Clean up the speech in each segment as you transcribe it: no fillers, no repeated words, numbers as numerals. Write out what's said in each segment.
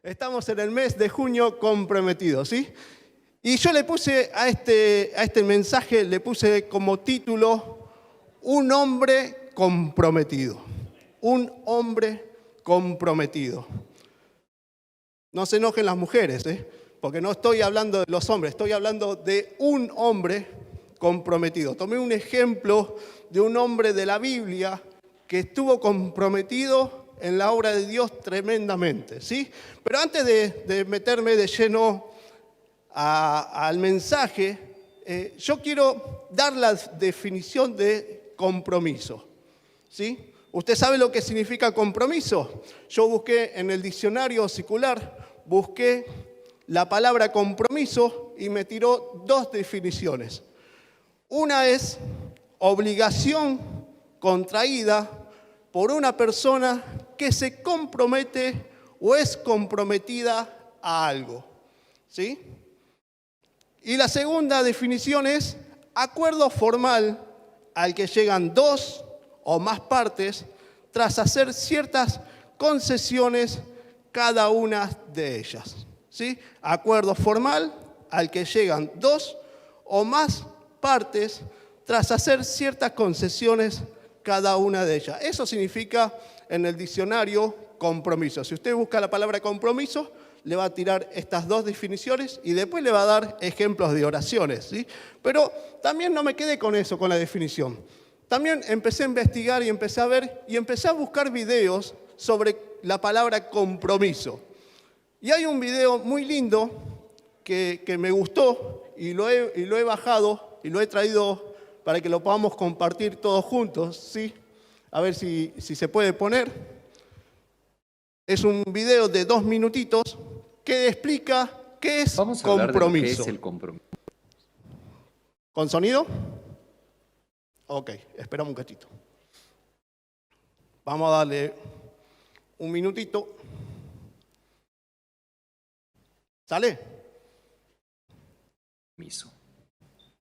Estamos en el mes de junio comprometidos, ¿sí? Y yo le puse a este mensaje, le puse como título, un hombre comprometido. Un hombre comprometido. No se enojen las mujeres, porque no estoy hablando de los hombres, estoy hablando de un hombre comprometido. Tomé un ejemplo de un hombre de la Biblia que estuvo comprometido en la obra de Dios tremendamente, ¿sí? Pero antes de meterme de lleno al mensaje, yo quiero dar la definición de compromiso, ¿sí? ¿Usted sabe lo que significa compromiso? Yo busqué en el diccionario secular, busqué la palabra compromiso y me tiró dos definiciones. Una es obligación contraída por una persona que se compromete o es comprometida a algo, ¿sí? Y la segunda definición es acuerdo formal al que llegan dos o más partes tras hacer ciertas concesiones cada una de ellas, ¿sí? Acuerdo formal al que llegan dos o más partes tras hacer ciertas concesiones cada una de ellas. Eso significa en el diccionario compromiso. Si usted busca la palabra compromiso, le va a tirar estas dos definiciones y después le va a dar ejemplos de oraciones, ¿sí? Pero también no me quedé con eso, con la definición. También empecé a investigar y empecé a ver y empecé a buscar videos sobre la palabra compromiso. Y hay un video muy lindo que me gustó y lo he bajado y lo he traído para que lo podamos compartir todos juntos, ¿sí? A ver si se puede poner. Es un video de 2 minutitos que explica qué es Vamos a compromiso. hablar de lo que es el compromiso. ¿Con sonido? Ok, esperamos un cachito. Vamos a darle un minutito. ¿Sale?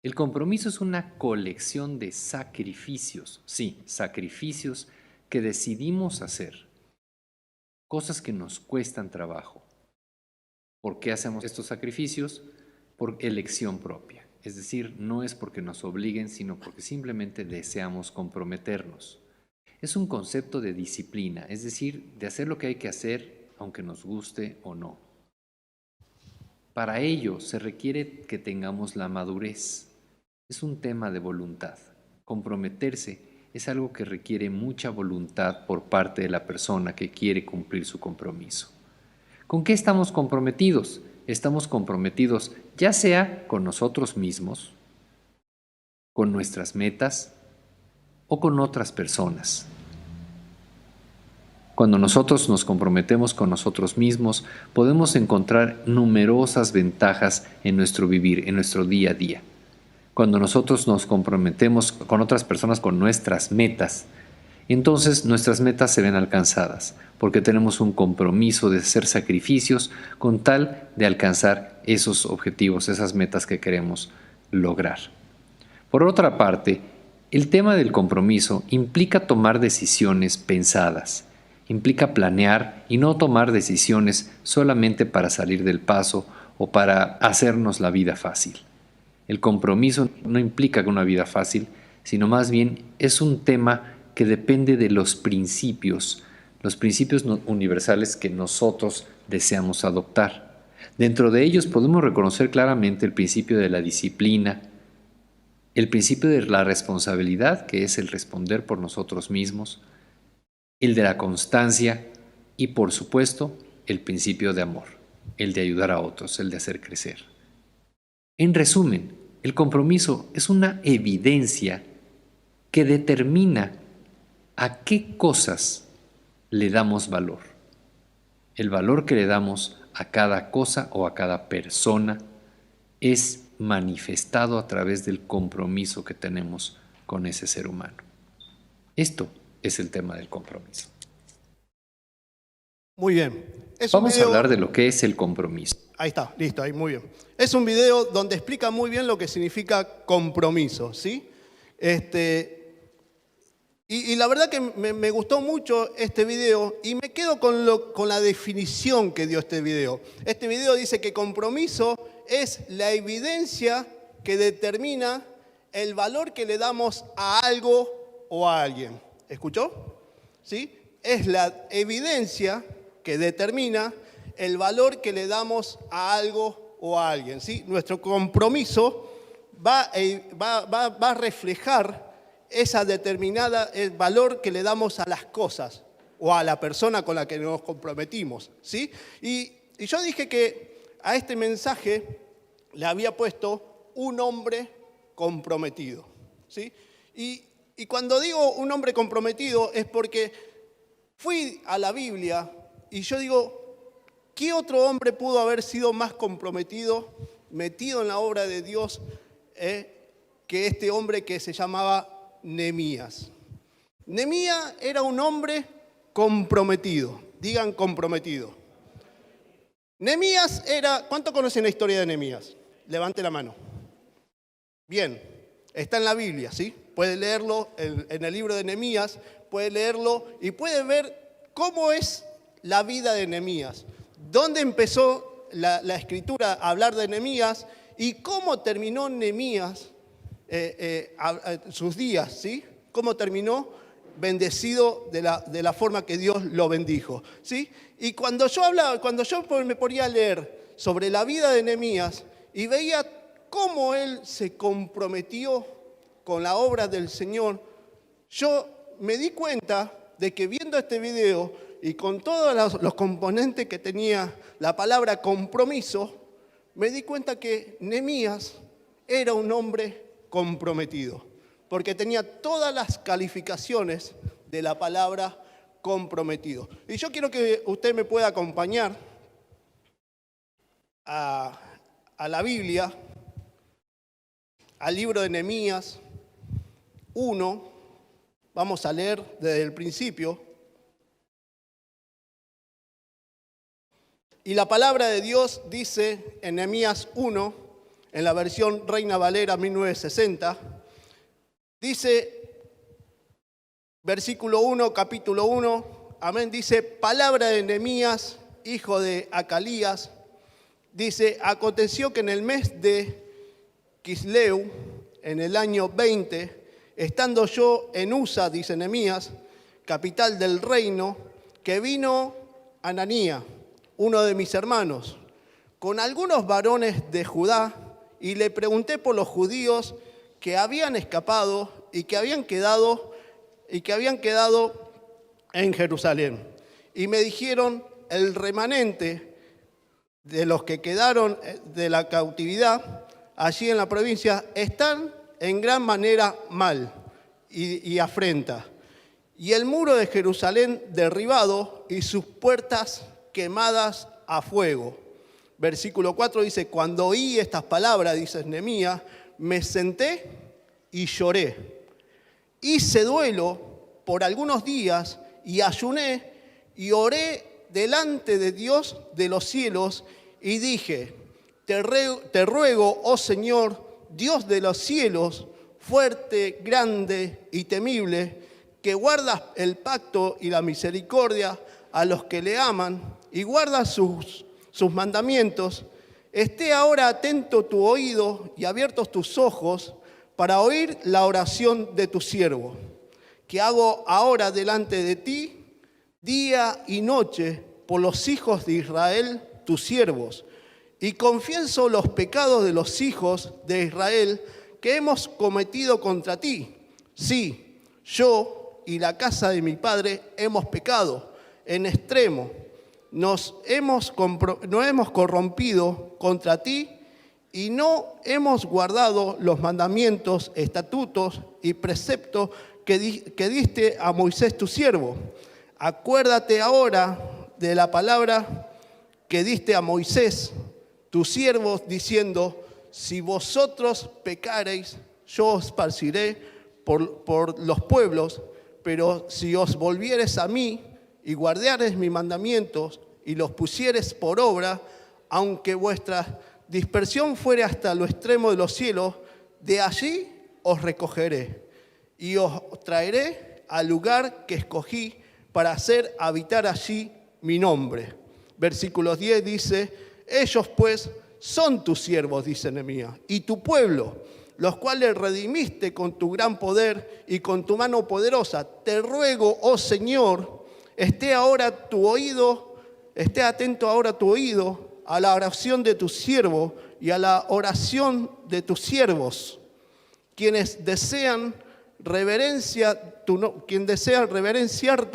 El compromiso es una colección de sacrificios, sí, sacrificios que decidimos hacer, cosas que nos cuestan trabajo. ¿Por qué hacemos estos sacrificios? Por elección propia. Es decir, no es porque nos obliguen, sino porque simplemente deseamos comprometernos. Es un concepto de disciplina, es decir, de hacer lo que hay que hacer, aunque nos guste o no. Para ello se requiere que tengamos la madurez. Es un tema de voluntad. Comprometerse es algo que requiere mucha voluntad por parte de la persona que quiere cumplir su compromiso. ¿Con qué estamos comprometidos? Estamos comprometidos ya sea con nosotros mismos, con nuestras metas o con otras personas. Cuando nosotros nos comprometemos con nosotros mismos, podemos encontrar numerosas ventajas en nuestro vivir, en nuestro día a día. Cuando nosotros nos comprometemos con otras personas, con nuestras metas, entonces nuestras metas se ven alcanzadas, porque tenemos un compromiso de hacer sacrificios con tal de alcanzar esos objetivos, esas metas que queremos lograr. Por otra parte, el tema del compromiso implica tomar decisiones pensadas, implica planear y no tomar decisiones solamente para salir del paso o para hacernos la vida fácil. El compromiso no implica una vida fácil, sino más bien es un tema que depende de los principios universales que nosotros deseamos adoptar. Dentro de ellos podemos reconocer claramente el principio de la disciplina, el principio de la responsabilidad, que es el responder por nosotros mismos, el de la constancia y, por supuesto, el principio de amor, el de ayudar a otros, el de hacer crecer. En resumen, el compromiso es una evidencia que determina a qué cosas le damos valor. El valor que le damos a cada cosa o a cada persona es manifestado a través del compromiso que tenemos con ese ser humano. Esto es el tema del compromiso. Muy bien. Vamos a hablar de lo que es el compromiso. Ahí está, listo, ahí, muy bien. Es un video donde explica muy bien lo que significa compromiso, ¿sí? Y la verdad que me gustó mucho este video y me quedo con la definición que dio este video. Este video dice que compromiso es la evidencia que determina el valor que le damos a algo o a alguien. ¿Escuchó? ¿Sí? Es la evidencia que determina el valor que le damos a algo o a alguien. ¿Sí? Nuestro compromiso va a reflejar esa determinada el valor que le damos a las cosas o a la persona con la que nos comprometimos, ¿sí? Y yo dije que a este mensaje le había puesto un hombre comprometido, ¿sí? Y cuando digo un hombre comprometido es porque fui a la Biblia y yo digo, ¿qué otro hombre pudo haber sido más comprometido, metido en la obra de Dios, que este hombre que se llamaba Nehemías? Nehemías era un hombre comprometido. Digan comprometido. Nehemías era... ¿Cuánto conocen la historia de Nehemías? Levante la mano. Bien, está en la Biblia, ¿sí? Puede leerlo en el libro de Nehemías, puede leerlo y puede ver cómo es la vida de Nehemías. Dónde empezó la escritura a hablar de Nehemías y cómo terminó Nehemías sus días, ¿sí? Cómo terminó bendecido de la forma que Dios lo bendijo, ¿sí? Y cuando yo me ponía a leer sobre la vida de Nehemías y veía cómo él se comprometió con la obra del Señor, yo me di cuenta de que viendo este video y con todos los componentes que tenía la palabra compromiso, me di cuenta que Nehemías era un hombre comprometido, porque tenía todas las calificaciones de la palabra comprometido. Y yo quiero que usted me pueda acompañar a la Biblia, al libro de Nehemías 1, vamos a leer desde el principio. Y la palabra de Dios dice en Nehemías 1, en la versión Reina Valera 1960, dice, versículo 1, capítulo 1, amén, dice, palabra de Nehemías, hijo de Acalías, dice, aconteció que en el mes de Quisleu, en el año 20, estando yo en Usa, dice Nehemías, capital del reino, que vino Ananías, uno de mis hermanos, con algunos varones de Judá, y le pregunté por los judíos que habían escapado y que habían quedado en Jerusalén. Y me dijeron, el remanente de los que quedaron de la cautividad allí en la provincia están en gran manera mal y afrenta. Y el muro de Jerusalén derribado y sus puertas quemadas a fuego. Versículo 4 dice, cuando oí estas palabras, dice Nehemías, me senté y lloré. Hice duelo por algunos días y ayuné y oré delante de Dios de los cielos y dije, te ruego, oh Señor, Dios de los cielos, fuerte, grande y temible, que guardas el pacto y la misericordia a los que le aman y guardas sus mandamientos, esté ahora atento tu oído y abiertos tus ojos para oír la oración de tu siervo, que hago ahora delante de ti, día y noche, por los hijos de Israel, tus siervos, y confieso los pecados de los hijos de Israel que hemos cometido contra ti. Sí, yo y la casa de mi padre hemos pecado en extremo. Nos hemos corrompido contra ti y no hemos guardado los mandamientos, estatutos y preceptos que diste a Moisés tu siervo. Acuérdate ahora de la palabra que diste a Moisés tu siervo, diciendo, si vosotros pecareis, yo os esparciré por los pueblos, pero si os volviereis a mí y guardareis mis mandamientos y los pusiereis por obra, aunque vuestra dispersión fuere hasta lo extremo de los cielos, de allí os recogeré y os traeré al lugar que escogí para hacer habitar allí mi nombre. Versículo 10 dice, ellos pues son tus siervos, dice Nehemías, y tu pueblo, los cuales redimiste con tu gran poder y con tu mano poderosa. Te ruego, oh Señor, esté atento ahora tu oído a la oración de tu siervo y a la oración de tus siervos, quienes desean reverenciar tu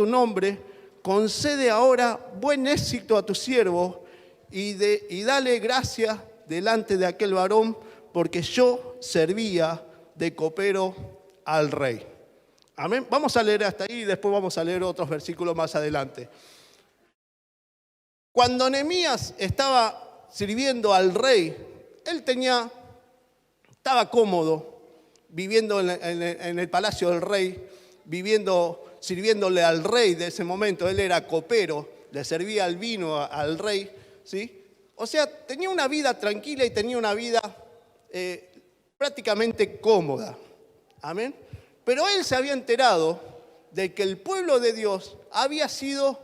nombre. Concede ahora buen éxito a tu siervo y dale gracia delante de aquel varón, porque yo servía de copero al rey. Amén. Vamos a leer hasta ahí y después vamos a leer otros versículos más adelante. Cuando Nehemías estaba sirviendo al rey, él estaba cómodo, viviendo en el palacio del rey, sirviéndole al rey de ese momento. Él era copero, le servía el vino al rey, ¿sí? O sea, tenía una vida tranquila y tenía una vida prácticamente cómoda. Amén. Pero él se había enterado de que el pueblo de Dios había sido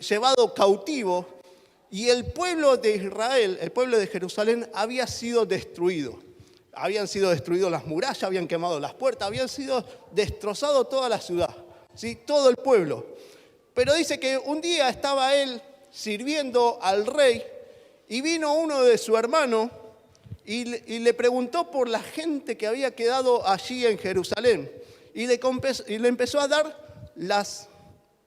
llevado cautivo y el pueblo de Israel, el pueblo de Jerusalén, había sido destruido. Habían sido destruidas las murallas, habían quemado las puertas, habían sido destrozado toda la ciudad, ¿sí? Todo el pueblo. Pero dice que un día estaba él sirviendo al rey y vino uno de su hermano y le preguntó por la gente que había quedado allí en Jerusalén y le empezó a dar las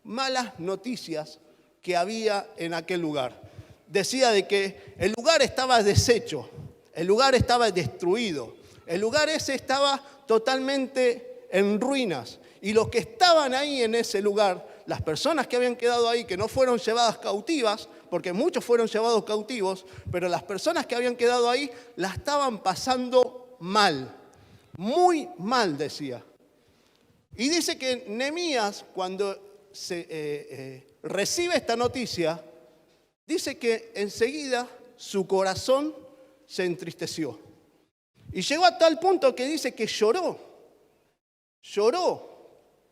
malas noticias que había en aquel lugar. Decía de que el lugar estaba deshecho, el lugar estaba destruido, el lugar ese estaba totalmente en ruinas. Y los que estaban ahí en ese lugar, las personas que habían quedado ahí, que no fueron llevadas cautivas, porque muchos fueron llevados cautivos, pero las personas que habían quedado ahí la estaban pasando mal, muy mal, decía. Y dice que Nehemías, cuando recibe esta noticia, dice que enseguida su corazón se entristeció. Y llegó a tal punto que dice que lloró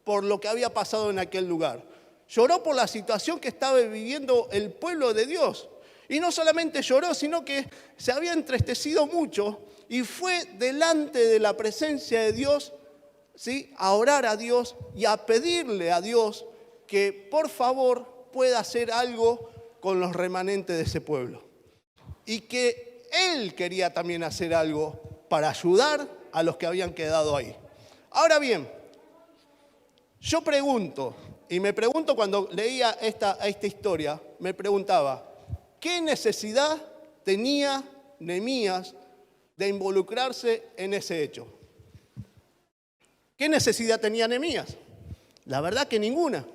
por lo que había pasado en aquel lugar. Lloró por la situación que estaba viviendo el pueblo de Dios. Y no solamente lloró, sino que se había entristecido mucho y fue delante de la presencia de Dios, ¿sí?, a orar a Dios y a pedirle a Dios que por favor pueda hacer algo con los remanentes de ese pueblo. Y que él quería también hacer algo para ayudar a los que habían quedado ahí. Ahora bien, yo me pregunto cuando leía esta historia, me preguntaba, ¿qué necesidad tenía Nehemías de involucrarse en ese hecho? ¿Qué necesidad tenía Nehemías? La verdad que ninguna,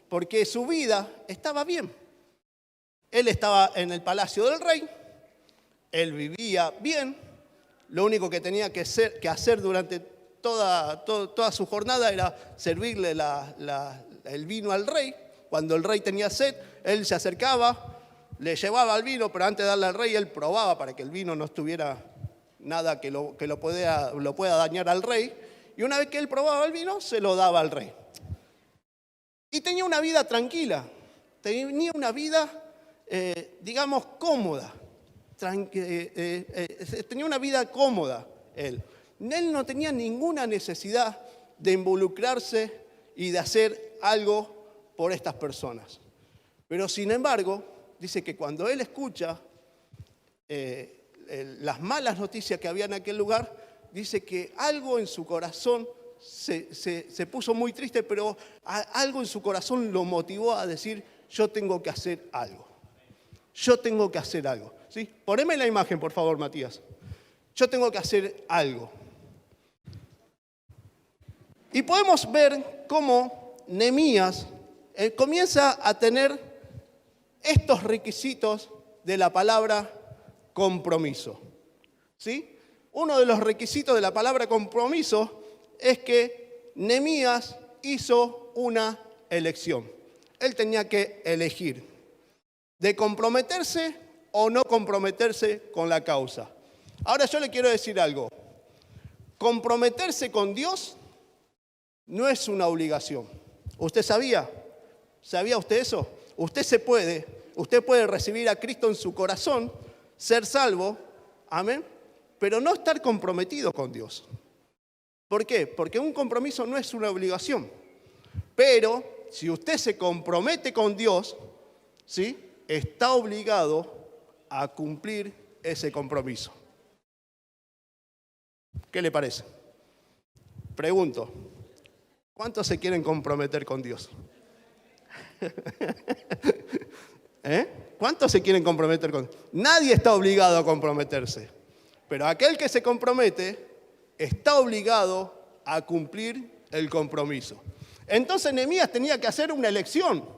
porque su vida estaba bien. Él estaba en el palacio del rey, él vivía bien, lo único que tenía que hacer durante toda su jornada era servirle el vino al rey. Cuando el rey tenía sed, él se acercaba, le llevaba el vino, pero antes de darle al rey, él probaba para que el vino no estuviera nada que lo pueda dañar al rey. Y una vez que él probaba el vino, se lo daba al rey. Y tenía una vida tranquila, tenía una vida, digamos, cómoda. Tenía una vida cómoda él. Él no tenía ninguna necesidad de involucrarse y de hacer algo por estas personas. Pero sin embargo, dice que cuando él escucha las malas noticias que había en aquel lugar, dice que algo en su corazón se puso muy triste, pero algo en su corazón lo motivó a decir, yo tengo que hacer algo. Yo tengo que hacer algo. ¿Sí? Poneme la imagen, por favor, Matías. Yo tengo que hacer algo. Y podemos ver cómo Nehemías comienza a tener estos requisitos de la palabra compromiso. ¿Sí? Uno de los requisitos de la palabra compromiso es que Nehemías hizo una elección. Él tenía que elegir de comprometerse o no comprometerse con la causa. Ahora yo le quiero decir algo. Comprometerse con Dios no es una obligación. ¿Usted sabía? ¿Sabía usted eso? Usted puede recibir a Cristo en su corazón, ser salvo, amén, pero no estar comprometido con Dios. ¿Por qué? Porque un compromiso no es una obligación. Pero si usted se compromete con Dios, ¿sí?, está obligado a cumplir ese compromiso. ¿Qué le parece? Pregunto, ¿cuántos se quieren comprometer con Dios? ¿Cuántos se quieren comprometer con Dios? Nadie está obligado a comprometerse, pero aquel que se compromete está obligado a cumplir el compromiso. Entonces Nehemías tenía que hacer una elección.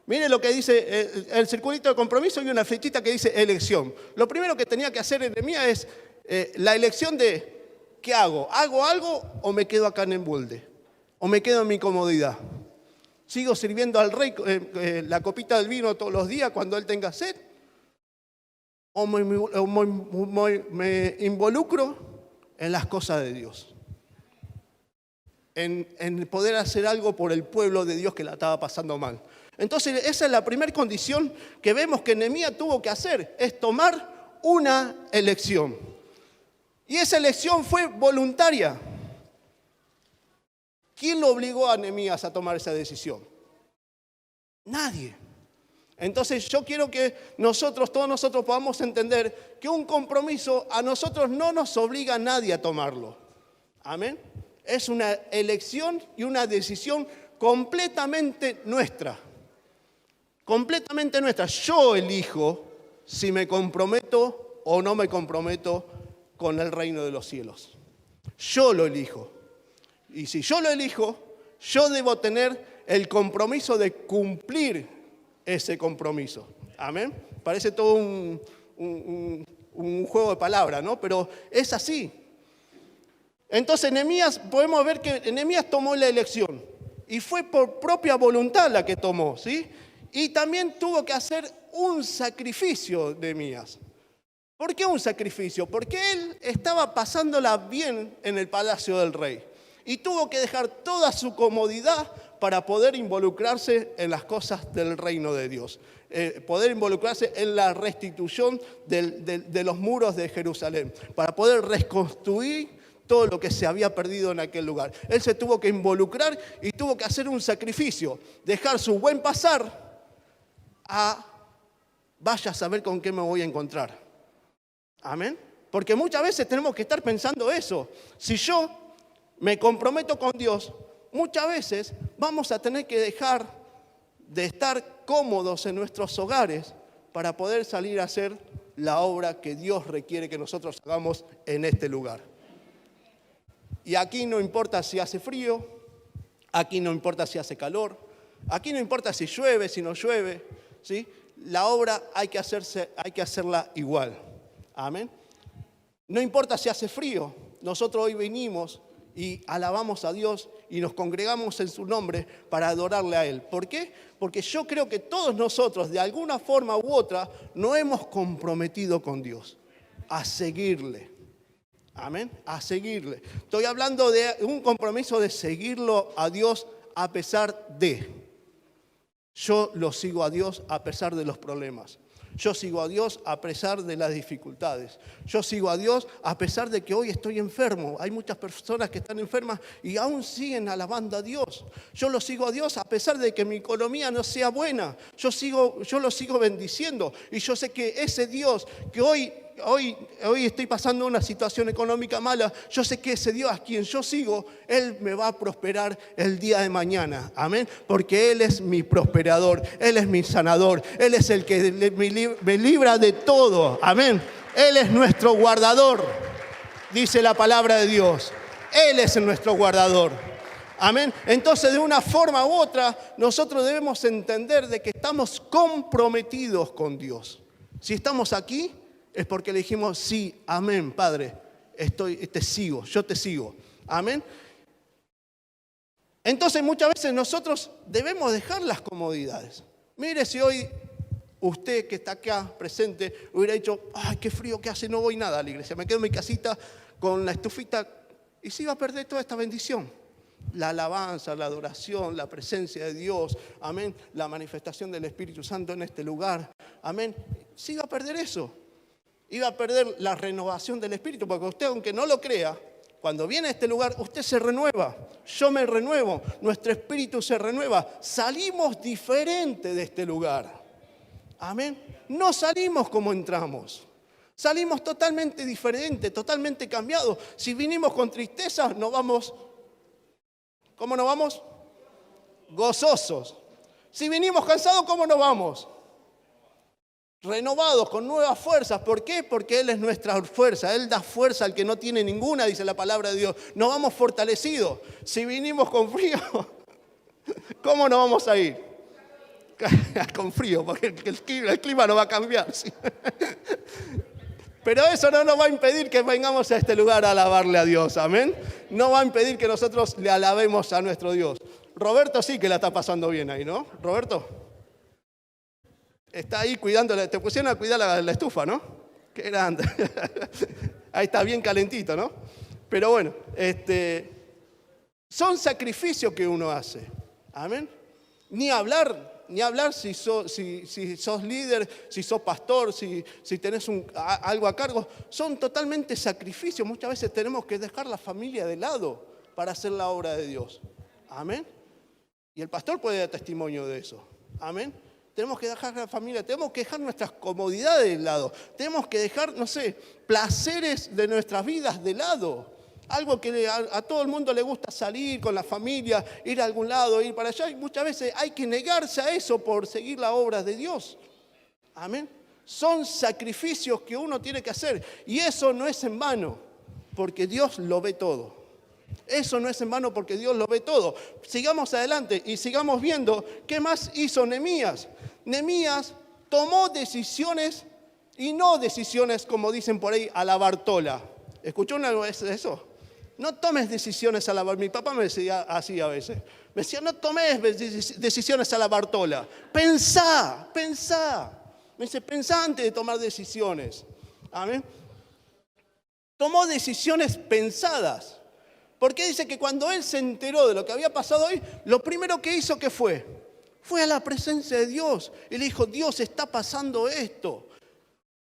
Mire lo que dice el circulito de compromiso y una flechita que dice elección. Lo primero que tenía que hacer Nehemías es la elección de ¿qué hago? ¿Hago algo o me quedo acá en Embulde? ¿O me quedo en mi comodidad? ¿Sigo sirviendo al rey la copita del vino todos los días cuando él tenga sed? ¿O me involucro en las cosas de Dios? En poder hacer algo por el pueblo de Dios que la estaba pasando mal. Entonces esa es la primera condición que vemos que Nehemías tuvo que hacer, es tomar una elección. Y esa elección fue voluntaria. ¿Quién lo obligó a Nehemías a tomar esa decisión? Nadie. Entonces yo quiero que todos nosotros podamos entender que un compromiso a nosotros no nos obliga a nadie a tomarlo. Amén. Es una elección y una decisión completamente nuestra. Completamente nuestra. Yo elijo si me comprometo o no me comprometo con el reino de los cielos. Yo lo elijo. Y si yo lo elijo, yo debo tener el compromiso de cumplir ese compromiso. Amén. Parece todo un juego de palabras, ¿no? Pero es así. Entonces podemos ver que Nehemías tomó la elección y fue por propia voluntad la que tomó, ¿sí? Y también tuvo que hacer un sacrificio Nehemías. ¿Por qué un sacrificio? Porque él estaba pasándola bien en el palacio del rey y tuvo que dejar toda su comodidad para poder involucrarse en las cosas del reino de Dios, poder involucrarse en la restitución de los muros de Jerusalén, para poder reconstruir todo lo que se había perdido en aquel lugar. Él se tuvo que involucrar y tuvo que hacer un sacrificio, dejar su buen pasar vaya a saber con qué me voy a encontrar. Amén. Porque muchas veces tenemos que estar pensando eso. Si yo me comprometo con Dios, muchas veces vamos a tener que dejar de estar cómodos en nuestros hogares para poder salir a hacer la obra que Dios requiere que nosotros hagamos en este lugar. Y aquí no importa si hace frío, aquí no importa si hace calor, aquí no importa si llueve, si no llueve, ¿sí? La obra hay que hacerla igual. Amén. No importa si hace frío, nosotros hoy venimos y alabamos a Dios y nos congregamos en su nombre para adorarle a Él. ¿Por qué? Porque yo creo que todos nosotros, de alguna forma u otra, nos hemos comprometido con Dios a seguirle. Amén, a seguirle. Estoy hablando de un compromiso de seguirlo a Dios a pesar de. Yo lo sigo a Dios a pesar de los problemas. Yo sigo a Dios a pesar de las dificultades. Yo sigo a Dios a pesar de que hoy estoy enfermo. Hay muchas personas que están enfermas y aún siguen alabando a Dios. Yo lo sigo a Dios a pesar de que mi economía no sea buena. Yo lo sigo bendiciendo. Y yo sé que ese Dios que hoy estoy pasando una situación económica mala, yo sé que ese Dios a quien yo sigo, Él me va a prosperar el día de mañana. Amén. Porque Él es mi prosperador, Él es mi sanador, Él es el que me libra de todo. Amén. Él es nuestro guardador, dice la palabra de Dios. Él es nuestro guardador. Amén. Entonces, de una forma u otra, nosotros debemos entender de que estamos comprometidos con Dios. Si estamos aquí, es porque le dijimos, sí, amén, Padre, yo te sigo. Amén. Entonces muchas veces nosotros debemos dejar las comodidades. Mire, si hoy usted que está acá presente hubiera dicho, ay, qué frío que hace, no voy nada a la iglesia, me quedo en mi casita con la estufita, y se iba a perder toda esta bendición. la alabanza, la adoración, la presencia de Dios, amén, la manifestación del Espíritu Santo en este lugar, amén, sí iba a perder eso. Iba a perder la renovación del Espíritu, porque usted, aunque no lo crea, cuando viene a este lugar, usted se renueva, yo me renuevo, nuestro espíritu se renueva, salimos diferente de este lugar. Amén. No salimos como entramos, salimos totalmente diferente, totalmente cambiados. Si vinimos con tristeza, nos vamos, ¿cómo nos vamos? Gozosos. Si vinimos cansados, ¿cómo nos vamos? Renovados, con nuevas fuerzas. ¿Por qué? Porque Él es nuestra fuerza. Él da fuerza al que no tiene ninguna, dice la palabra de Dios. Nos vamos fortalecidos. Si vinimos con frío, ¿cómo nos vamos a ir? Con frío, porque el clima no va a cambiar. ¿Sí? Pero eso no nos va a impedir que vengamos a este lugar a alabarle a Dios. Amén. No va a impedir que nosotros le alabemos a nuestro Dios. Roberto sí que la está pasando bien ahí, ¿no? Roberto. Está ahí cuidándola, te pusieron a cuidar la estufa, ¿no? Qué grande. Ahí está bien calentito, ¿no? Pero bueno, son sacrificios que uno hace. Amén. Ni hablar si sos líder, si sos pastor, si tenés algo a cargo. Son totalmente sacrificios. Muchas veces tenemos que dejar la familia de lado para hacer la obra de Dios. Amén. Y el pastor puede dar testimonio de eso. Amén. Tenemos que dejar la familia, tenemos que dejar nuestras comodidades de lado, tenemos que dejar, no sé, placeres de nuestras vidas de lado. Algo que a todo el mundo le gusta salir con la familia, ir a algún lado, ir para allá. Y muchas veces hay que negarse a eso por seguir la obra de Dios. Amén. Son sacrificios que uno tiene que hacer. Y eso no es en vano, porque Dios lo ve todo. Eso no es en vano porque Dios lo ve todo. Sigamos adelante y sigamos viendo qué más hizo Nehemías. Nehemías tomó decisiones y no decisiones, como dicen por ahí, a la Bartola. ¿Escuchó una vez eso? No tomes decisiones a la Bartola. Mi papá me decía así a veces. Me decía, no tomes decisiones a la Bartola. Pensá. Me dice, pensá antes de tomar decisiones. Amén. Tomó decisiones pensadas. Porque dice que cuando él se enteró de lo que había pasado hoy, lo primero que hizo, ¿qué fue? Fue a la presencia de Dios y le dijo, Dios, está pasando esto.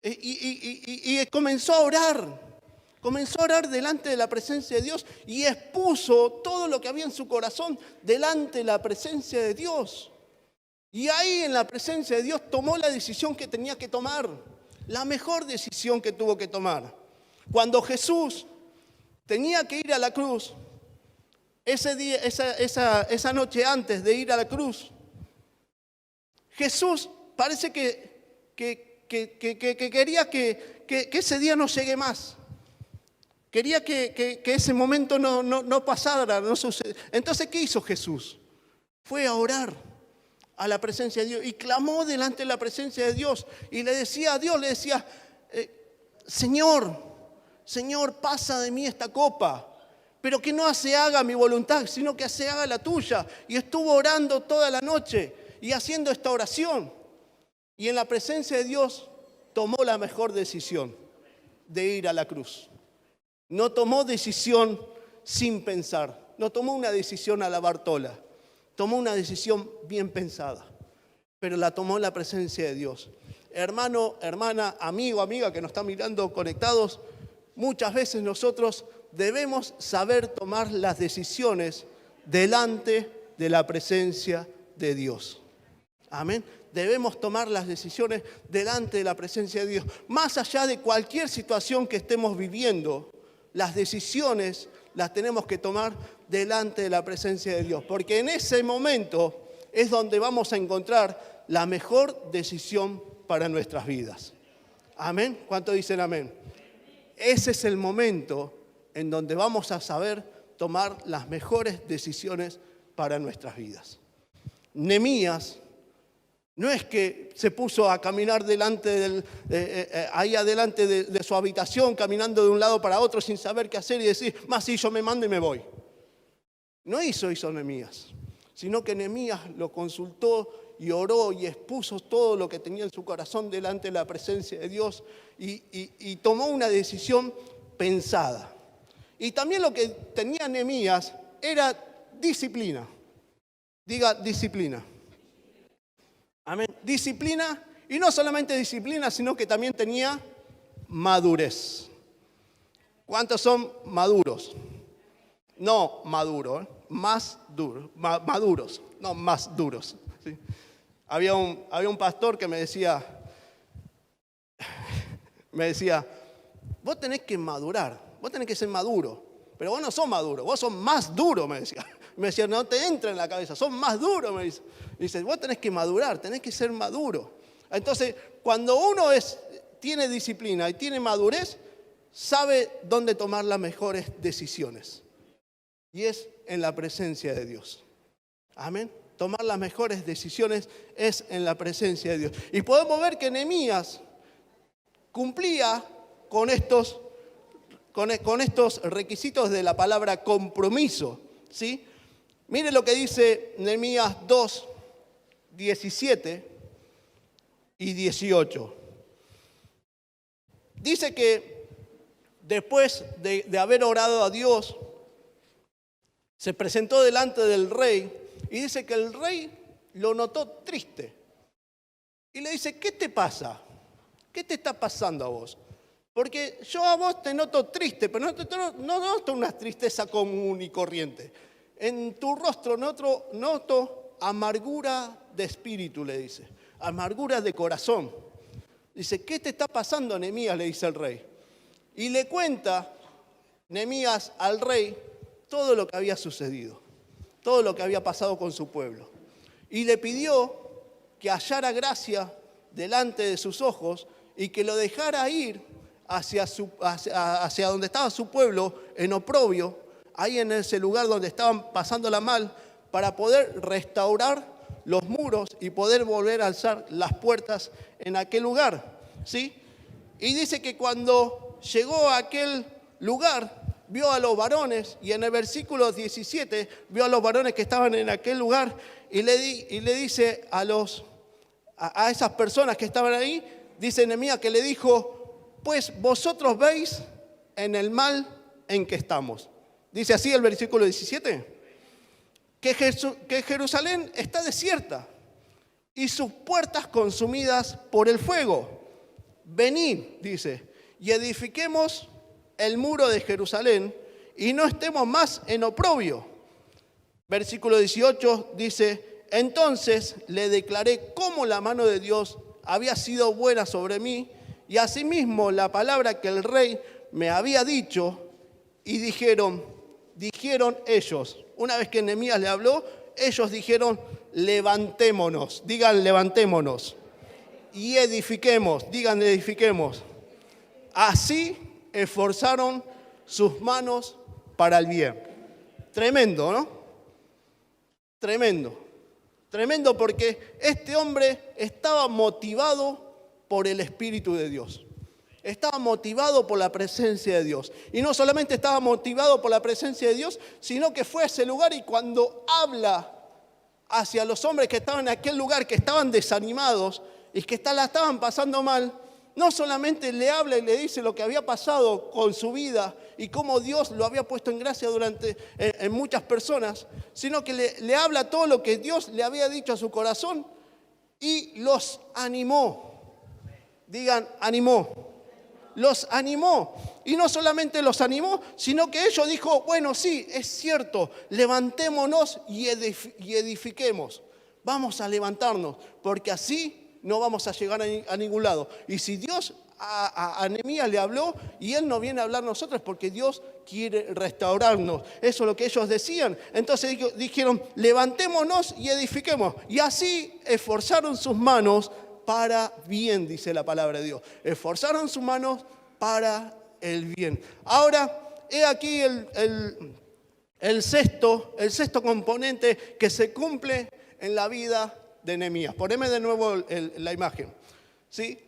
Y comenzó a orar delante de la presencia de Dios y expuso todo lo que había en su corazón delante de la presencia de Dios. Y ahí en la presencia de Dios tomó la decisión que tenía que tomar, la mejor decisión que tuvo que tomar. Cuando Jesús tenía que ir a la cruz, ese día, esa noche antes de ir a la cruz, Jesús parece que quería que ese día no llegue más. Quería que ese momento no pasara, no sucediera. Entonces, ¿qué hizo Jesús? Fue a orar a la presencia de Dios y clamó delante de la presencia de Dios y le decía a Dios, Señor, pasa de mí esta copa, pero que no se haga mi voluntad, sino que se haga la tuya. Y estuvo orando toda la noche y haciendo esta oración. Y en la presencia de Dios tomó la mejor decisión de ir a la cruz. No tomó decisión sin pensar, no tomó una decisión a la Bartola, tomó una decisión bien pensada, pero la tomó en la presencia de Dios. Hermano, hermana, amigo, amiga que nos están mirando conectados, muchas veces nosotros debemos saber tomar las decisiones delante de la presencia de Dios. Amén. Debemos tomar las decisiones delante de la presencia de Dios. Más allá de cualquier situación que estemos viviendo, las decisiones las tenemos que tomar delante de la presencia de Dios. Porque en ese momento es donde vamos a encontrar la mejor decisión para nuestras vidas. Amén. ¿Cuántos dicen amén? Ese es el momento en donde vamos a saber tomar las mejores decisiones para nuestras vidas. Nehemías no es que se puso a caminar ahí adelante de su habitación, caminando de un lado para otro sin saber qué hacer y decir, más sí, yo me mando y me voy. No hizo Nehemías, sino que Nehemías lo consultó y oró y expuso todo lo que tenía en su corazón delante de la presencia de Dios y tomó una decisión pensada. Y también lo que tenía Nehemías era disciplina. Diga disciplina. Amén. Disciplina, y no solamente disciplina, sino que también tenía madurez. ¿Cuántos son maduros? No maduro, más duro, maduros, no más duros. ¿Sí? Había un pastor que me decía, vos tenés que madurar, vos tenés que ser maduro, pero vos no sos maduro, vos sos más duro, me decía. Me decía, no te entra en la cabeza, sos más duro, me dice. Dice, vos tenés que madurar, tenés que ser maduro. Entonces, cuando uno tiene disciplina y tiene madurez, sabe dónde tomar las mejores decisiones. Y es en la presencia de Dios. Amén. Tomar las mejores decisiones es en la presencia de Dios. Y podemos ver que Nehemías cumplía con estos requisitos de la palabra compromiso, ¿sí? Mire lo que dice Nehemías 2, 17 y 18. Dice que después de haber orado a Dios, se presentó delante del rey y dice que el rey lo notó triste. Y le dice, ¿qué te pasa? ¿Qué te está pasando a vos? Porque yo a vos te noto triste, pero no noto una tristeza común y corriente. En tu rostro noto amargura de espíritu, le dice. Amargura de corazón. Dice, ¿qué te está pasando, Nehemías? Le dice el rey. Y le cuenta Nehemías al rey todo lo que había sucedido, todo lo que había pasado con su pueblo. Y le pidió que hallara gracia delante de sus ojos y que lo dejara ir hacia donde estaba su pueblo, en oprobio, ahí en ese lugar donde estaban pasándola mal, para poder restaurar los muros y poder volver a alzar las puertas en aquel lugar, ¿sí? Y dice que cuando llegó a aquel lugar, vio a los varones, y en el versículo 17 vio a los varones que estaban en aquel lugar, y le dice a esas personas que estaban ahí, dice Nehemías que le dijo, pues vosotros veis en el mal en que estamos. Dice así el versículo 17, que Jerusalén está desierta y sus puertas consumidas por el fuego. Venid, dice, y edifiquemos el muro de Jerusalén y no estemos más en oprobio. Versículo 18 dice, entonces le declaré cómo la mano de Dios había sido buena sobre mí y asimismo la palabra que el rey me había dicho, y dijeron ellos, una vez que Nehemías le habló, ellos dijeron, levantémonos, digan levantémonos, y edifiquemos, digan edifiquemos. Así esforzaron sus manos para el bien. Tremendo, ¿no? Tremendo. Tremendo porque este hombre estaba motivado por el Espíritu de Dios. Estaba motivado por la presencia de Dios. Y no solamente estaba motivado por la presencia de Dios, sino que fue a ese lugar y cuando habla hacia los hombres que estaban en aquel lugar, que estaban desanimados y que la estaban pasando mal, no solamente le habla y le dice lo que había pasado con su vida y cómo Dios lo había puesto en gracia en muchas personas, sino que le habla todo lo que Dios le había dicho a su corazón y los animó. Digan, animó. Los animó. Y no solamente los animó, sino que ellos dijo, bueno, sí, es cierto, levantémonos y edifiquemos. Vamos a levantarnos, porque así no vamos a llegar a ningún lado. Y si Dios a Nehemías le habló y él no viene a hablar a nosotros, porque Dios quiere restaurarnos. Eso es lo que ellos decían. Entonces dijeron, levantémonos y edifiquemos. Y así esforzaron sus manos para bien, dice la palabra de Dios. Esforzaron sus manos para el bien. Ahora, he aquí el sexto componente que se cumple en la vida de Nehemías. Poneme de nuevo la imagen. ¿Sí?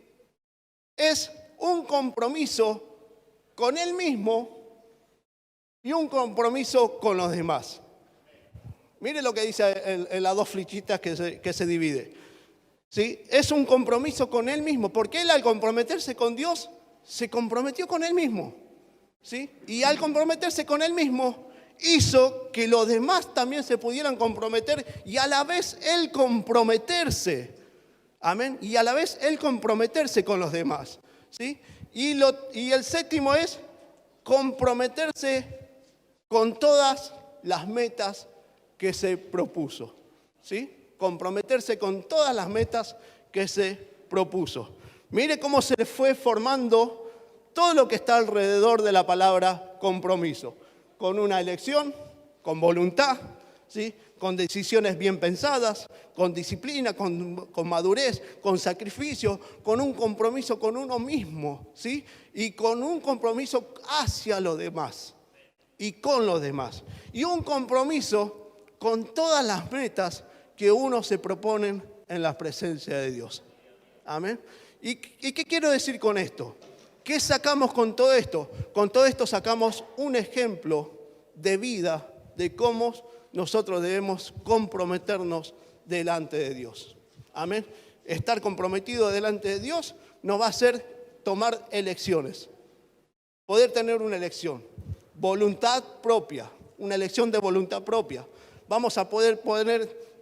Es un compromiso con él mismo y un compromiso con los demás. Mire lo que dice en las dos flechitas que se divide. ¿Sí? Es un compromiso con él mismo, porque él al comprometerse con Dios, se comprometió con él mismo. ¿Sí? Y al comprometerse con él mismo, hizo que los demás también se pudieran comprometer y a la vez Él comprometerse. Amén. Y a la vez Él comprometerse con los demás. ¿Sí? Y el séptimo es comprometerse con todas las metas que se propuso. ¿Sí? Comprometerse con todas las metas que se propuso. Mire cómo se le fue formando todo lo que está alrededor de la palabra compromiso. Con una elección, con voluntad, ¿sí? Con decisiones bien pensadas, con disciplina, con madurez, con sacrificio, con un compromiso con uno mismo, ¿sí? Y con un compromiso hacia los demás y con los demás. Y un compromiso con todas las metas que uno se proponen en la presencia de Dios. Amén. ¿Y qué quiero decir con esto? ¿Qué sacamos con todo esto? Con todo esto sacamos un ejemplo de vida de cómo nosotros debemos comprometernos delante de Dios. Amén. Estar comprometido delante de Dios nos va a hacer tomar elecciones. Poder tener una elección. Voluntad propia. Una elección de voluntad propia. Vamos a poder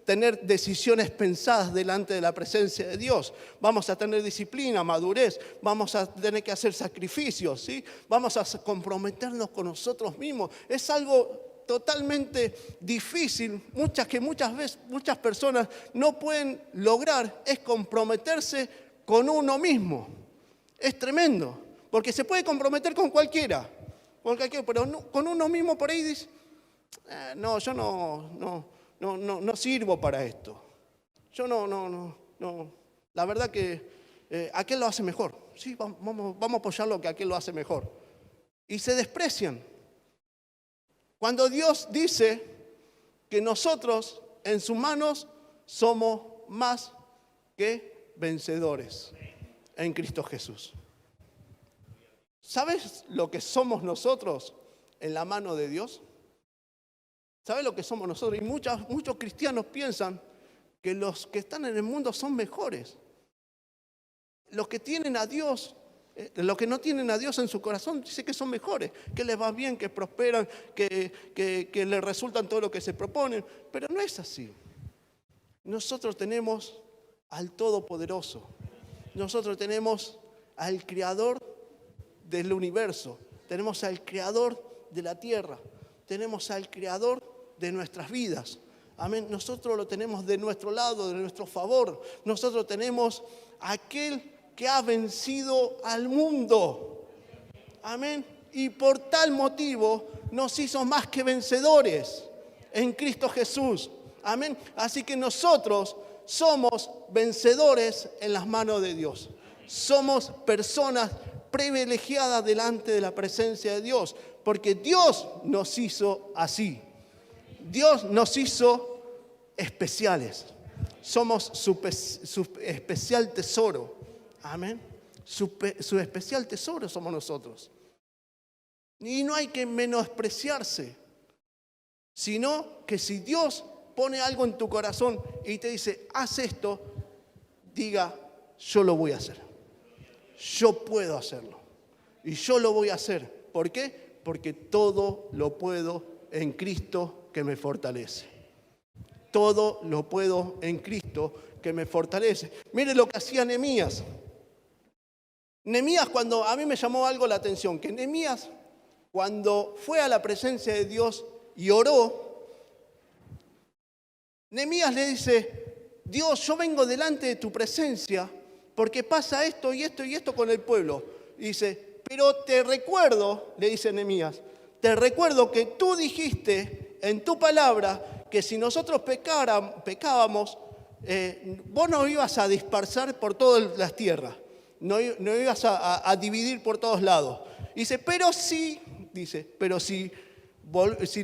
tener decisiones pensadas delante de la presencia de Dios. Vamos a tener disciplina, madurez. Vamos a tener que hacer sacrificios, ¿sí? Vamos a comprometernos con nosotros mismos. Es algo totalmente difícil, muchas personas no pueden lograr, es comprometerse con uno mismo. Es tremendo, porque se puede comprometer con cualquiera, pero no, con uno mismo por ahí dice, no, yo no sirvo para esto. Yo no. La verdad que aquel lo hace mejor. Sí, vamos a apoyarlo que aquel lo hace mejor. Y se desprecian. Cuando Dios dice que nosotros en sus manos somos más que vencedores en Cristo Jesús. ¿Sabes lo que somos nosotros en la mano de Dios? ¿Sabes lo que somos nosotros? Y muchos cristianos piensan que los que están en el mundo son mejores. Los que tienen a Dios, los que no tienen a Dios en su corazón, dicen que son mejores, que les va bien, que prosperan, que les resultan todo lo que se proponen. Pero no es así. Nosotros tenemos al Todopoderoso. Nosotros tenemos al Creador del universo. Tenemos al Creador de la tierra. Tenemos al Creador de nuestras vidas. Amén. Nosotros lo tenemos de nuestro lado, de nuestro favor. Nosotros tenemos a aquel que ha vencido al mundo. Amén. Y por tal motivo nos hizo más que vencedores en Cristo Jesús. Amén. Así que nosotros somos vencedores en las manos de Dios. Somos personas privilegiadas delante de la presencia de Dios, porque Dios nos hizo así. Dios nos hizo especiales. Somos su especial tesoro. Amén. Su especial tesoro somos nosotros. Y no hay que menospreciarse, sino que si Dios pone algo en tu corazón y te dice, haz esto, diga, yo lo voy a hacer. Yo puedo hacerlo. Y yo lo voy a hacer. ¿Por qué? Porque todo lo puedo en Cristo que me fortalece. Todo lo puedo en Cristo que me fortalece. Mire lo que hacía Nehemías. Nehemías, cuando a mí me llamó algo la atención, que Nehemías, cuando fue a la presencia de Dios y oró, Nehemías le dice, Dios, yo vengo delante de tu presencia porque pasa esto y esto y esto con el pueblo. Y dice, pero te recuerdo, le dice Nehemías, te recuerdo que tú dijiste en tu palabra que si nosotros pecábamos, vos nos ibas a dispersar por todas las tierras. No ibas a dividir por todos lados. Dice, pero si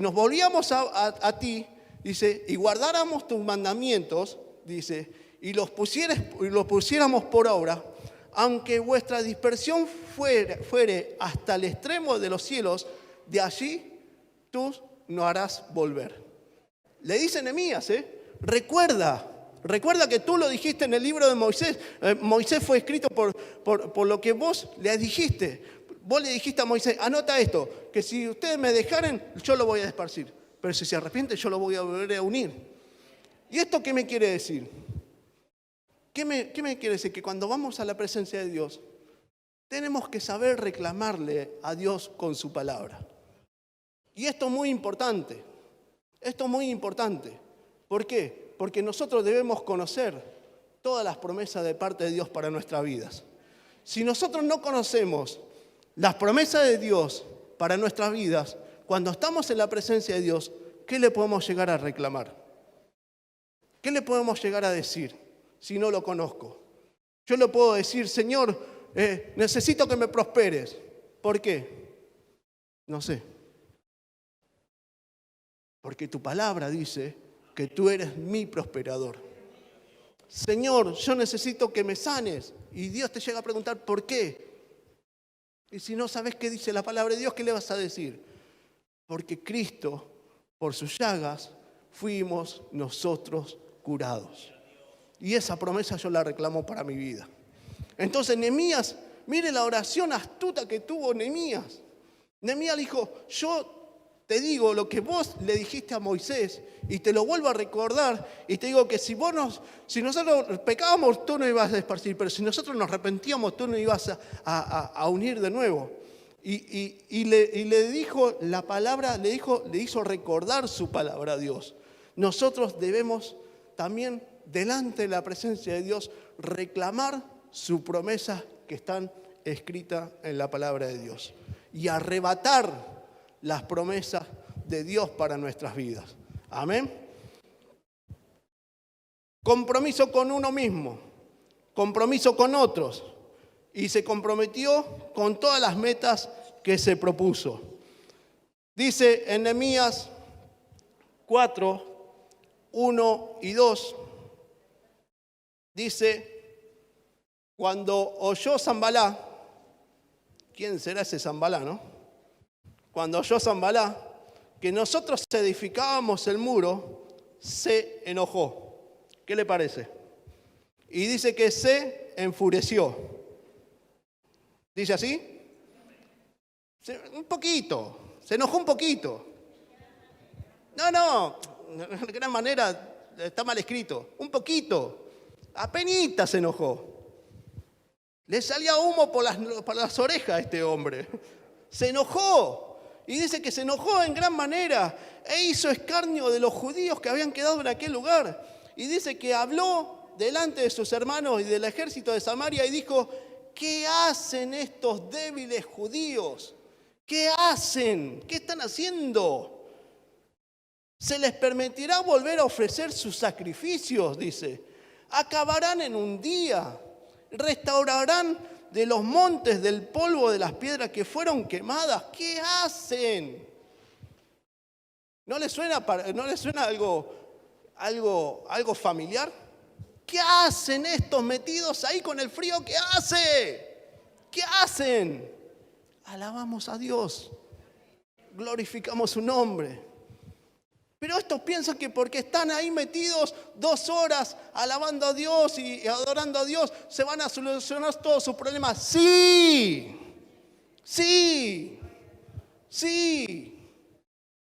nos volvíamos a ti, dice, y guardáramos tus mandamientos, dice, y los pusiéramos por obra, aunque vuestra dispersión fuere hasta el extremo de los cielos, de allí tú nos harás volver. Le dice Nehemías, recuerda que tú lo dijiste en el libro de Moisés. Moisés fue escrito por lo que vos le dijiste. Vos le dijiste a Moisés, anota esto, que si ustedes me dejaren, yo lo voy a esparcir. Pero si se arrepiente, yo lo voy a volver a unir. ¿Y esto qué me quiere decir? ¿Qué me quiere decir? Que cuando vamos a la presencia de Dios, tenemos que saber reclamarle a Dios con su palabra. Y esto es muy importante. Esto es muy importante. ¿Por qué? Porque nosotros debemos conocer todas las promesas de parte de Dios para nuestras vidas. Si nosotros no conocemos las promesas de Dios para nuestras vidas, cuando estamos en la presencia de Dios, ¿qué le podemos llegar a reclamar? ¿Qué le podemos llegar a decir si no lo conozco? Yo le puedo decir, Señor, necesito que me prosperes. ¿Por qué? No sé. Porque tu palabra dice que tú eres mi prosperador. Señor, yo necesito que me sanes. Y Dios te llega a preguntar, ¿por qué? Y si no sabes qué dice la palabra de Dios, ¿qué le vas a decir? Porque Cristo, por sus llagas, fuimos nosotros curados. Y esa promesa yo la reclamo para mi vida. Entonces Nehemías, mire la oración astuta que tuvo Nehemías. Nehemías le dijo, yo te digo lo que vos le dijiste a Moisés y te lo vuelvo a recordar y te digo que si nosotros pecábamos, tú no ibas a esparcir, pero si nosotros nos arrepentíamos, tú no ibas a unir de nuevo. Y le dijo la palabra, le hizo recordar su palabra a Dios. Nosotros debemos también, delante de la presencia de Dios, reclamar sus promesas que están escritas en la palabra de Dios y arrebatar las promesas de Dios para nuestras vidas. Amén. Compromiso con uno mismo, compromiso con otros. Y se comprometió con todas las metas que se propuso. Dice en Nehemías 4, 1 y 2, dice, cuando oyó Sanbalá, ¿quién será ese Sanbalá, no? Cuando oyó Sanbalá que nosotros edificábamos el muro, se enojó. ¿Qué le parece? Y dice que se enfureció. ¿Dice así? Un poquito. Se enojó un poquito. No, de gran manera está mal escrito. Un poquito. Apenitas se enojó. Le salía humo por las orejas a este hombre. Se enojó. Y dice que se enojó en gran manera e hizo escarnio de los judíos que habían quedado en aquel lugar. Y dice que habló delante de sus hermanos y del ejército de Samaria y dijo, ¿qué hacen estos débiles judíos? ¿Qué hacen? ¿Qué están haciendo? ¿Se les permitirá volver a ofrecer sus sacrificios? Dice. Acabarán en un día. Restaurarán de los montes del polvo de las piedras que fueron quemadas. ¿Qué hacen? ¿No les suena algo familiar? ¿Qué hacen estos metidos ahí con el frío? ¿Qué hacen? Alabamos a Dios. Glorificamos su nombre. Pero estos piensan que porque están ahí metidos 2 horas alabando a Dios y adorando a Dios, se van a solucionar todos sus problemas. Sí.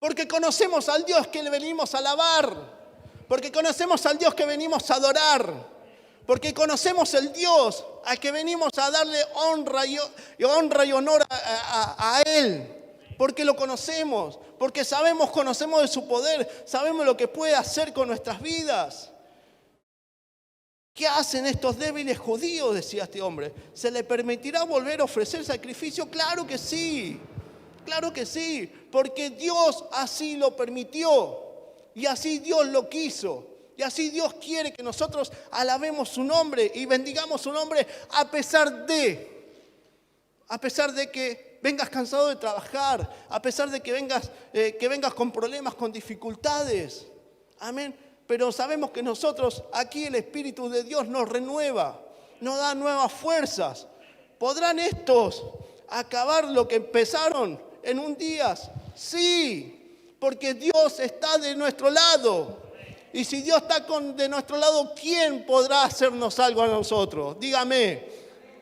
Porque conocemos al Dios que le venimos a alabar. Porque conocemos al Dios que venimos a adorar. Porque conocemos el Dios al que venimos a darle honra y honor a Él. Porque lo conocemos, porque conocemos de su poder, sabemos lo que puede hacer con nuestras vidas. ¿Qué hacen estos débiles judíos?, decía este hombre. ¿Se le permitirá volver a ofrecer sacrificio? Claro que sí, porque Dios así lo permitió y así Dios lo quiso. Y así Dios quiere que nosotros alabemos su nombre y bendigamos su nombre a pesar de que vengas cansado de trabajar, a pesar de que vengas con problemas, con dificultades. Amén. Pero sabemos que nosotros, aquí el Espíritu de Dios nos renueva, nos da nuevas fuerzas. ¿Podrán estos acabar lo que empezaron en un día? Sí, porque Dios está de nuestro lado. Y si Dios está de nuestro lado, ¿quién podrá hacernos algo a nosotros? Dígame,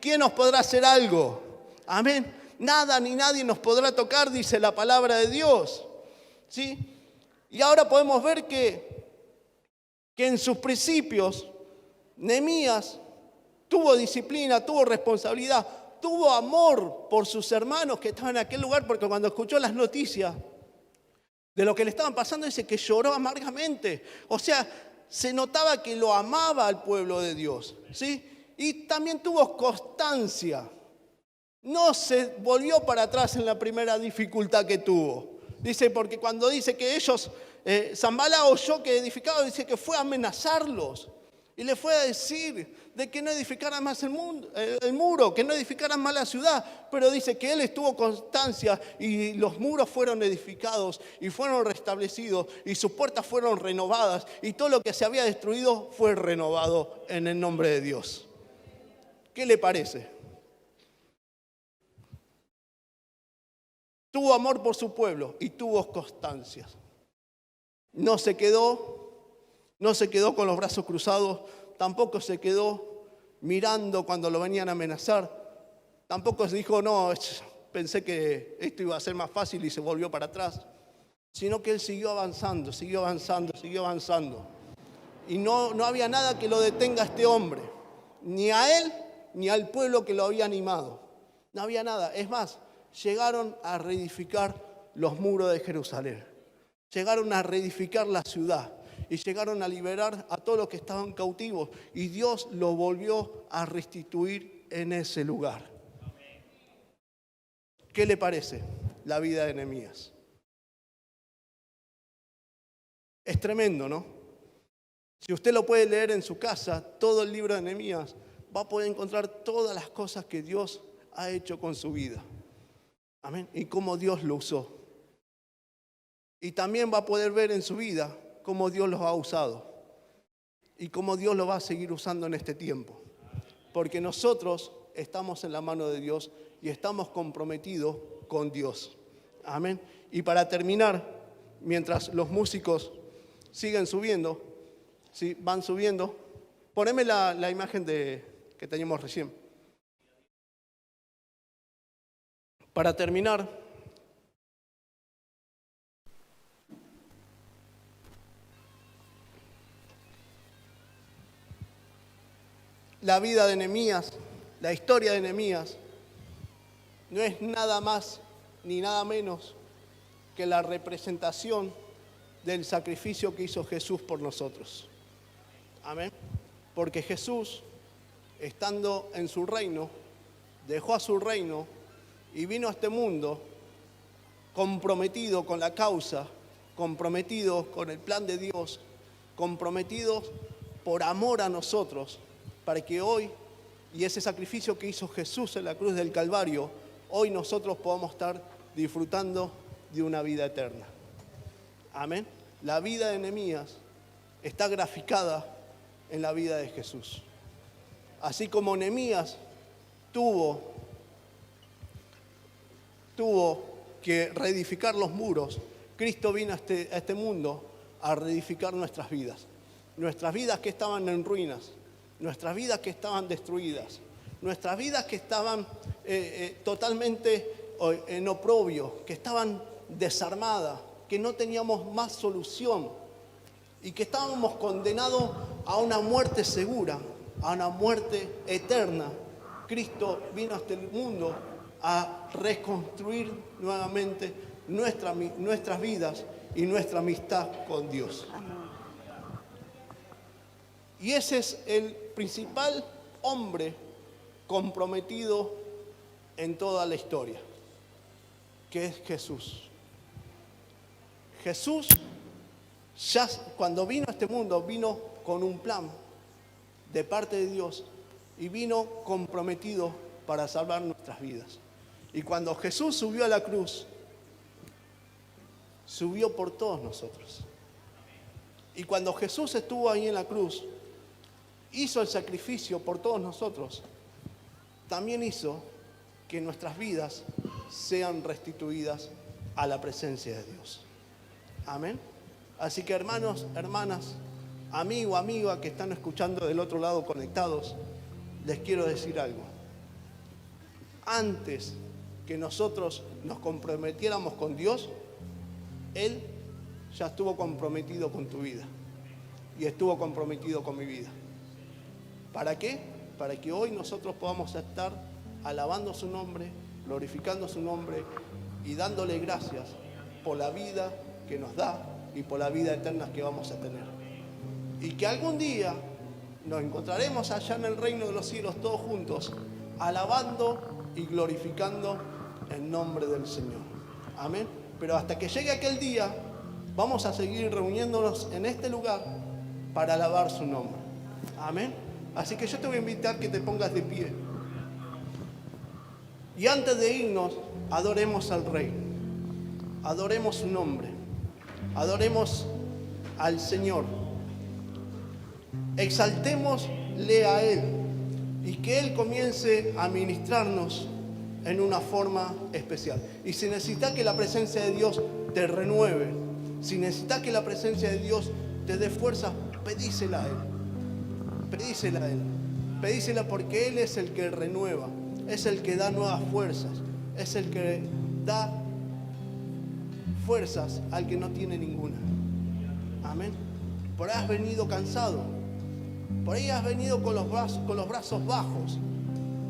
¿quién nos podrá hacer algo? Amén. nada ni nadie nos podrá tocar, dice la palabra de Dios. ¿Sí? Y ahora podemos ver que en sus principios Nehemías tuvo disciplina, tuvo responsabilidad, tuvo amor por sus hermanos que estaban en aquel lugar, porque cuando escuchó las noticias de lo que le estaban pasando, dice que lloró amargamente. O sea, se notaba que lo amaba al pueblo de Dios, ¿sí? Y también tuvo constancia. No se volvió para atrás en la primera dificultad que tuvo. Dice, porque cuando dice que ellos, Sanballat oyó que edificaba, dice que fue a amenazarlos. Y le fue a decir de que no edificaran más el muro, que no edificaran más la ciudad. Pero dice que él estuvo constancia y los muros fueron edificados y fueron restablecidos y sus puertas fueron renovadas y todo lo que se había destruido fue renovado en el nombre de Dios. ¿Qué le parece? Tuvo amor por su pueblo y tuvo constancia. No se quedó con los brazos cruzados, tampoco se quedó mirando cuando lo venían a amenazar, tampoco se dijo, no, pensé que esto iba a ser más fácil y se volvió para atrás, sino que él siguió avanzando. Y no había nada que lo detenga a este hombre, ni a él ni al pueblo que lo había animado. No había nada. Es más, llegaron a reedificar los muros de Jerusalén, llegaron a reedificar la ciudad. Y llegaron a liberar a todos los que estaban cautivos. Y Dios lo volvió a restituir en ese lugar. ¿Qué le parece la vida de Nehemías? Es tremendo, ¿no? Si usted lo puede leer en su casa, todo el libro de Nehemías, va a poder encontrar todas las cosas que Dios ha hecho con su vida. Amén. Y cómo Dios lo usó. Y también va a poder ver en su vida cómo Dios los ha usado y cómo Dios los va a seguir usando en este tiempo. Porque nosotros estamos en la mano de Dios y estamos comprometidos con Dios. Amén. Y para terminar, mientras los músicos siguen subiendo, ¿sí? Van subiendo, poneme la imagen que teníamos recién. Para terminar, la vida de Nehemías, la historia de Nehemías, no es nada más ni nada menos que la representación del sacrificio que hizo Jesús por nosotros. Amén. Porque Jesús, estando en su reino, dejó a su reino y vino a este mundo comprometido con la causa, comprometido con el plan de Dios, comprometido por amor a nosotros, para que hoy, y ese sacrificio que hizo Jesús en la cruz del Calvario, hoy nosotros podamos estar disfrutando de una vida eterna. Amén. La vida de Nehemías está graficada en la vida de Jesús. Así como Nehemías tuvo que reedificar los muros, Cristo vino a este mundo a reedificar nuestras vidas que estaban en ruinas, nuestras vidas que estaban destruidas, nuestras vidas que estaban totalmente en oprobio, que estaban desarmadas, que no teníamos más solución y que estábamos condenados a una muerte segura, a una muerte eterna. Cristo vino a este mundo a reconstruir nuevamente nuestras vidas y nuestra amistad con Dios. Y ese es el principal hombre comprometido en toda la historia, que es Jesús. Jesús, ya cuando vino a este mundo, vino con un plan de parte de Dios y vino comprometido para salvar nuestras vidas. Y cuando Jesús subió a la cruz, subió por todos nosotros. Y cuando Jesús estuvo ahí en la cruz, hizo el sacrificio por todos nosotros, también hizo que nuestras vidas sean restituidas a la presencia de Dios. Amén. Así que hermanos, hermanas, amigo, amiga que están escuchando del otro lado conectados, les quiero decir algo. Antes que nosotros nos comprometiéramos con Dios, Él ya estuvo comprometido con tu vida y estuvo comprometido con mi vida. ¿Para qué? Para que hoy nosotros podamos estar alabando su nombre, glorificando su nombre y dándole gracias por la vida que nos da y por la vida eterna que vamos a tener. Y que algún día nos encontraremos allá en el reino de los cielos todos juntos, alabando y glorificando el nombre del Señor. Amén. Pero hasta que llegue aquel día, vamos a seguir reuniéndonos en este lugar para alabar su nombre. Amén. Así que yo te voy a invitar que te pongas de pie. Y antes de irnos, adoremos al Rey. Adoremos su nombre. Adoremos al Señor. Exaltémosle a Él y que Él comience a ministrarnos en una forma especial. Y si necesitas que la presencia de Dios te renueve, si necesitas que la presencia de Dios te dé fuerza, pedísela a Él. Pedísela a Él. Pedísela porque Él es el que renueva, es el que da nuevas fuerzas, es el que da fuerzas al que no tiene ninguna. Amén. Por ahí has venido cansado, por ahí has venido con los brazos bajos,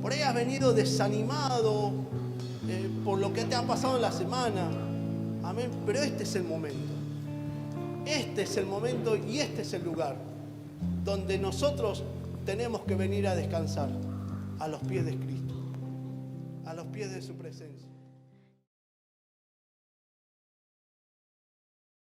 por ahí has venido desanimado por lo que te ha pasado en la semana. Amén. Pero este es el momento. Este es el momento y este es el lugar donde nosotros tenemos que venir a descansar a los pies de Cristo, a los pies de su presencia.